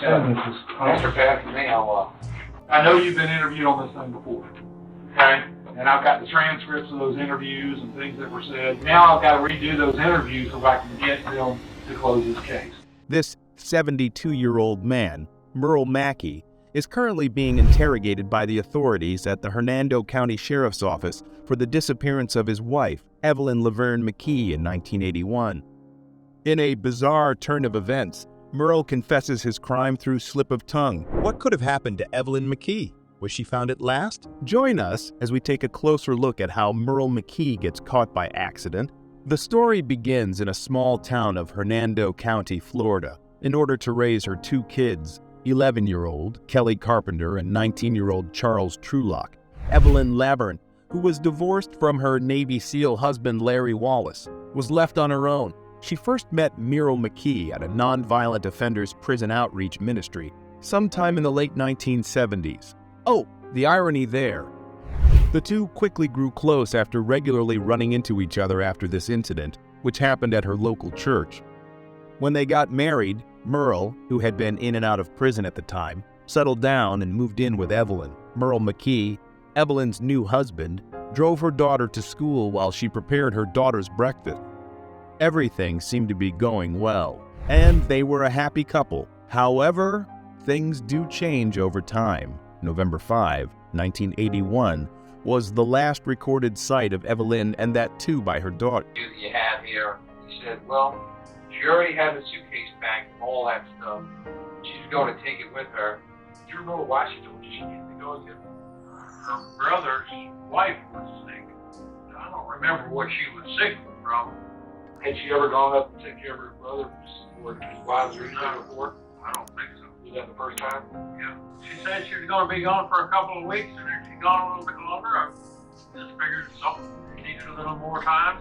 Mr. Patrick, I know you've been interviewed on this thing before, okay? And I've got the transcripts of those interviews and things that were said. Now I've got to redo those interviews so I can get them to close this case. This 72-year-old man, Mearl Mackey, is currently being interrogated by the authorities at the Hernando County Sheriff's Office for the disappearance of his wife, Evelyn Laverne Mackey, in 1981. In a bizarre turn of events, Mearl confesses his crime through slip of tongue. What could have happened to Evelyn Mackey? Was she found at last? Join us as we take a closer look at how Mearl Mackey gets caught by accident. The story begins in a small town of Hernando County, Florida. In order to raise her two kids, 11-year-old Kelly Carpenter and 19-year-old Charles Trulock, Evelyn Laverne, who was divorced from her Navy SEAL husband Larry Wallace, was left on her own. She first met Mearl Mackey at a nonviolent offenders prison outreach ministry sometime in the late 1970s. Oh, the irony there. The two quickly grew close after regularly running into each other after this incident, which happened at her local church. When they got married, Mearl, who had been in and out of prison at the time, settled down and moved in with Evelyn. Mearl Mackey, Evelyn's new husband, drove her daughter to school while she prepared her daughter's breakfast. Everything seemed to be going well, and they were a happy couple. However, things do change over time. November 5, 1981, was the last recorded sight of Evelyn, and that too by her daughter. You have here, he said, well, she already had the suitcase packed and all that stuff. She's going to take it with her. Do you remember why she told you she needed to go with it? Her brother's wife was sick. I don't remember what she was sick from. Had she ever gone up and taken care of her brother or his wives or anything before? I don't think so. Was that the first time? Yeah. She said she was going to be gone for a couple of weeks, and then she's gone a little bit longer. I just figured something needed a little more time.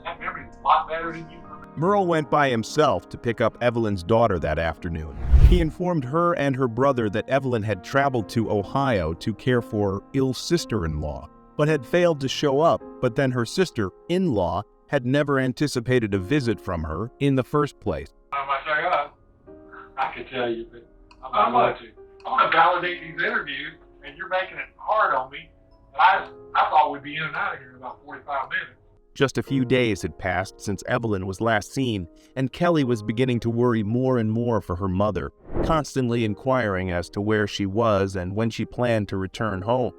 That memory's a lot better than you. Mearl went by himself to pick up Evelyn's daughter that afternoon. He informed her and her brother that Evelyn had traveled to Ohio to care for her ill sister-in-law, but had failed to show up. But then her sister-in-law had never anticipated a visit from her in the first place. I could tell you, but I'm not going to. I'm going to validate these interviews, and you're making it hard on me. I thought we'd be in and out of here in about 45 minutes. Just a few days had passed since Evelyn was last seen, and Kelly was beginning to worry more and more for her mother, constantly inquiring as to where she was and when she planned to return home.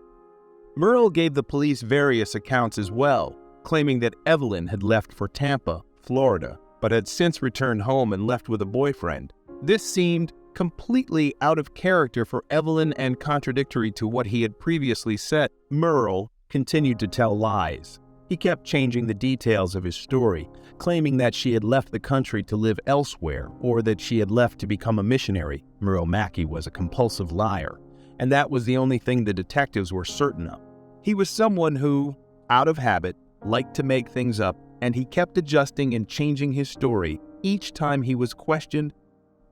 Mearl gave the police various accounts as well, claiming that Evelyn had left for Tampa, Florida, but had since returned home and left with a boyfriend. This seemed completely out of character for Evelyn and contradictory to what he had previously said. Mearl continued to tell lies. He kept changing the details of his story, claiming that she had left the country to live elsewhere or that she had left to become a missionary. Mearl Mackey was a compulsive liar, and that was the only thing the detectives were certain of. He was someone who, out of habit, liked to make things up, and he kept adjusting and changing his story each time he was questioned.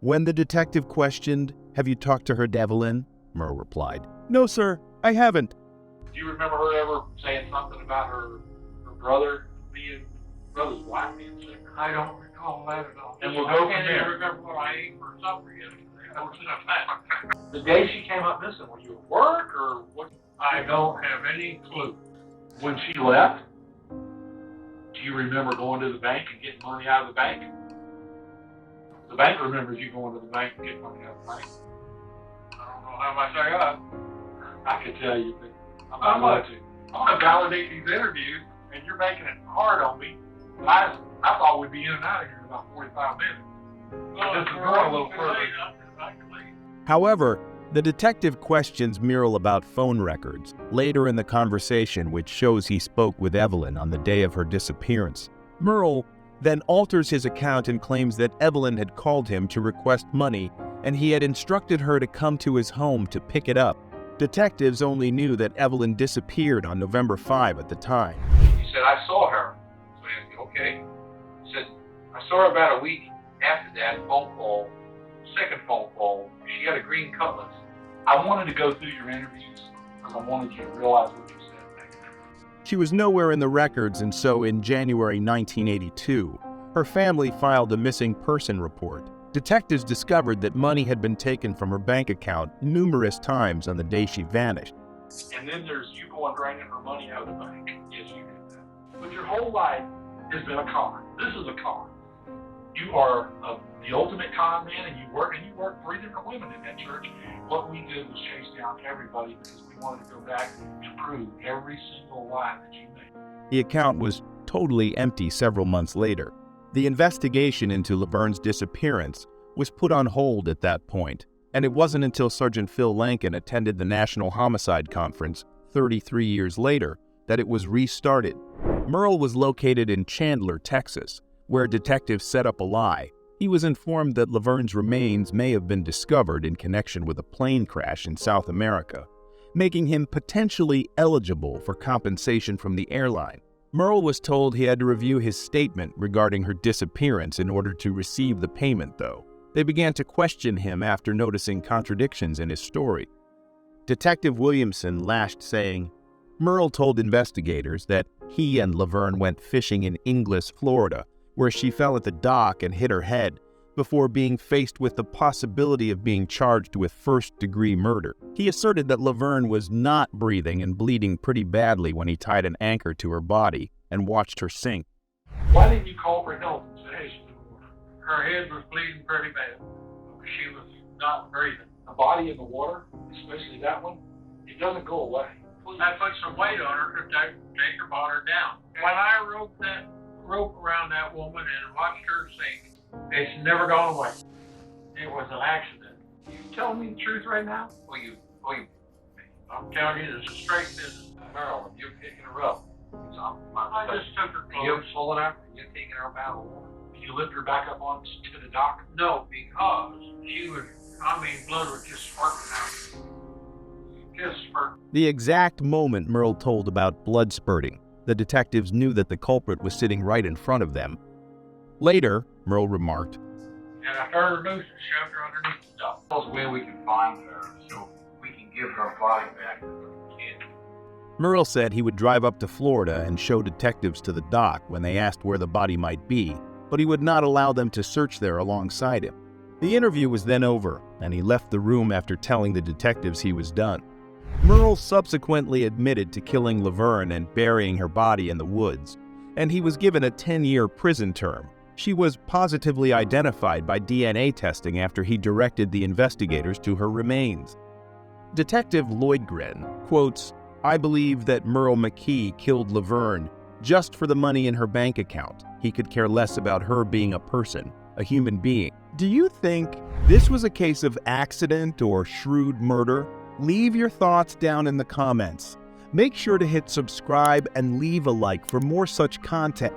When the detective questioned, "Have you talked to her, Evelyn?" Mearl replied, "No, sir, I haven't." Do you remember her ever saying something about her brother's wife being sick? I don't recall that at all. And we'll go from there. I can't even remember what I ate for supper yesterday. The day she came up missing, were you at work or what? I don't have any clue. When she left, do you remember going to the bank and getting money out of the bank? The bank remembers you going to the bank and getting money out of the bank. I don't know how much I got. I could tell you, but I'm not going to. I'm going to validate these interviews, and you're making it hard on me. I thought we'd be in and out of here in about 45 minutes. But this is going a little further. However, the detective questions Mearl about phone records later in the conversation, which shows he spoke with Evelyn on the day of her disappearance. Mearl then alters his account and claims that Evelyn had called him to request money, and he had instructed her to come to his home to pick it up. Detectives only knew that Evelyn disappeared on November 5 at the time. He said, I saw her. So I said, okay. He said, I saw her about a week after that phone call, second phone call. She had a green cutlass. I wanted to go through your interviews because I wanted you to realize what you said back then. She was nowhere in the records, and so in January 1982, her family filed a missing person report. Detectives discovered that money had been taken from her bank account numerous times on the day she vanished. And then there's you going draining her money out of the bank. Yes, you did that. But your whole life has been a con. This is a con. You are the ultimate con man, and you work 3 different women in that church. What we did was chase down everybody because we wanted to go back and prove every single lie that you made. The account was totally empty several months later. The investigation into Laverne's disappearance was put on hold at that point, and it wasn't until Sergeant Phil Lankin attended the National Homicide Conference 33 years later that it was restarted. Mearl was located in Chandler, Texas, where detectives set up a lie. He was informed that Laverne's remains may have been discovered in connection with a plane crash in South America, making him potentially eligible for compensation from the airline. Mearl was told he had to review his statement regarding her disappearance in order to receive the payment, though. They began to question him after noticing contradictions in his story. Detective Williamson lashed, saying, Mearl told investigators that he and Laverne went fishing in Inglis, Florida, where she fell at the dock and hit her head, before being faced with the possibility of being charged with first-degree murder. He asserted that Laverne was not breathing and bleeding pretty badly when he tied an anchor to her body and watched her sink. Why didn't you call for help and say, hey, she's in the water? Her head was bleeding pretty bad. She was not breathing. The body in the water, especially that one, it doesn't go away. I put some weight on her to take her body down. When I roped that rope around that woman and watched her sink, it's never gone away. It was an accident. You telling me the truth right now? I'm telling you, this is straight business. Mearl, you're picking her up. I just took her clothes. You pulling her? You're taking her up out of the water. Did you lift her back up on to the dock? No, because she was, blood was just spurting out. Just spurting. The exact moment Mearl told about blood spurting, the detectives knew that the culprit was sitting right in front of them. Later, Mearl remarked, and I turned her loose and shoved her underneath the dock. That's where we can find her so we can give her body back to the kid. Mearl said he would drive up to Florida and show detectives to the dock when they asked where the body might be, but he would not allow them to search there alongside him. The interview was then over, and he left the room after telling the detectives he was done. Mearl subsequently admitted to killing Laverne and burying her body in the woods, and he was given a 10-year prison term. She was positively identified by DNA testing after he directed the investigators to her remains. Detective Lloydgren quotes, I believe that Mearl Mackey killed Laverne just for the money in her bank account. He could care less about her being a person, a human being. Do you think this was a case of accident or shrewd murder? Leave your thoughts down in the comments. Make sure to hit subscribe and leave a like for more such content.